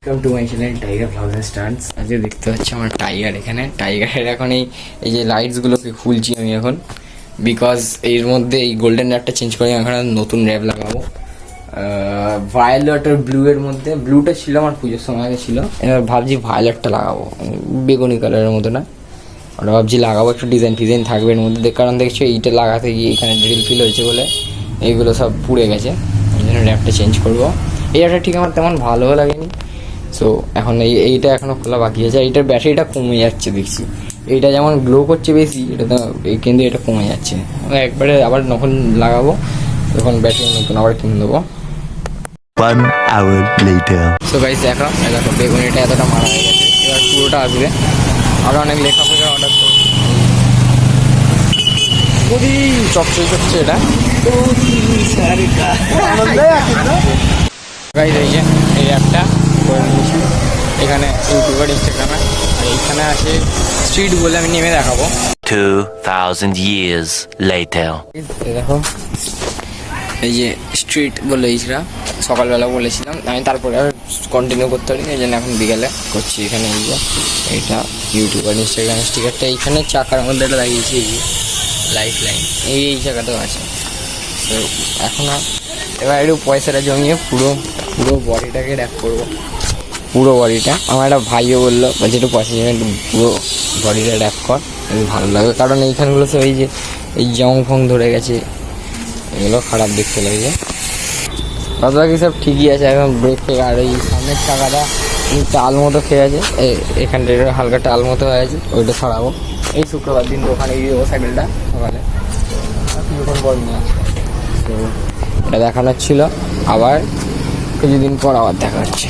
Welcome to my channel tiger blogs and stunts. আজকে দেখতে পাচ্ছি আমার টাইগার, এখানে টাইগারের এখন এই যে লাইটসগুলোকে খুলছি আমি এখন, বিকজ এর মধ্যে এই গোল্ডেন র্যাপটা চেঞ্জ করে এখন নতুন র্যাপ লাগাবো। ভায়োলেট আর ব্লু এর মধ্যে, ব্লুটা ছিল আমার পুজোর সময় আগে ছিল, এবার ভাবছি ভায়োলেটটা লাগাবো, বেগুনি কালারের মতো না, ওটা ভাবছি লাগাবো, একটু ডিজাইন ফিজাইন থাকবে এর মধ্যে। কারণ দেখছো এইটা লাগাতে গিয়ে এখানে ড্রিল ফিল হয়েছে বলে এইগুলো সব পুড়ে গেছে, ওই জন্য র্যাপটা চেঞ্জ করবো। এই র্যাপটা ঠিক আমার তেমন ভালোও লাগেনি। সো এখন এইটা এখনও খোলা বাকি আছে। এইটার ব্যাটারিটা কমে যাচ্ছে দেখছি, এইটা যেমন গ্লো করছে বেশি, এটা তো কিন্তু এটা কমে যাচ্ছে। একবারে আবার যখন লাগাবো তখন ব্যাটারি নতুন আবার কিনে দেবো। 1 hour later. সো গাইস দেখো বেগুনিটা এতটা মারা হয়ে গেছে, এবার পুরোটা আসবে। আরও অনেক লেখাপড়া অর্ডার করবো। খুবই চকচকে এটা গাইস, এই যে এই অ্যাপটা করে নিয়েছি এখানে ইউটিউবার, ইনস্টাগ্রামে। আর এইখানে আছে স্ট্রিট বলে, আমি নেমে দেখাবো। 2000 years later. দেখো এই যে স্ট্রিট বলে এইটা সকালবেলা বলেছিলাম আমি, তারপরে আর কন্টিনিউ করতে পারিনি, এই জন্য এখন বিকালে করছি। এখানে এই যে এইটা ইউটিউব আর ইনস্টাগ্রাম স্টিকারটা এইখানে চাকার মধ্যে এটা লাগিয়েছি, এই যে লাইফ লাইন এই জায়গাতেও আছে। তো এখন এবার একটু পয়সাটা জমিয়ে পুরো পুরো বডিটাকে র্যাপ করবো, পুরো বডিটা। আমার একটা ভাইও বললো বলছে একটু পয়সা জমিয়ে একটু পুরো বডিটা র্যাপ কর, ভালো লাগবে। কারণ এইখানগুলো তো এই যে এই জং ফং ধরে গেছে, এগুলো খারাপ দেখতে লাগে। বাদ বাকি সব ঠিকই আছে, এখন ব্রেক থেকে। আর এই সামনের চাকাটা টাল মতো খেয়ে আছে, এখানটা হালকা টাল মতো হয়ে আছে, ওইটা সরাবো। এই শুক্রবার দিন তো ওখানে গিয়ে দেবো সাইকেলটা সকালে, কিছুক্ষণ পর নিয়ে আসবো। তো এটা দেখানোর ছিল, আবার কিছুদিন পর আবার দেখা হচ্ছে।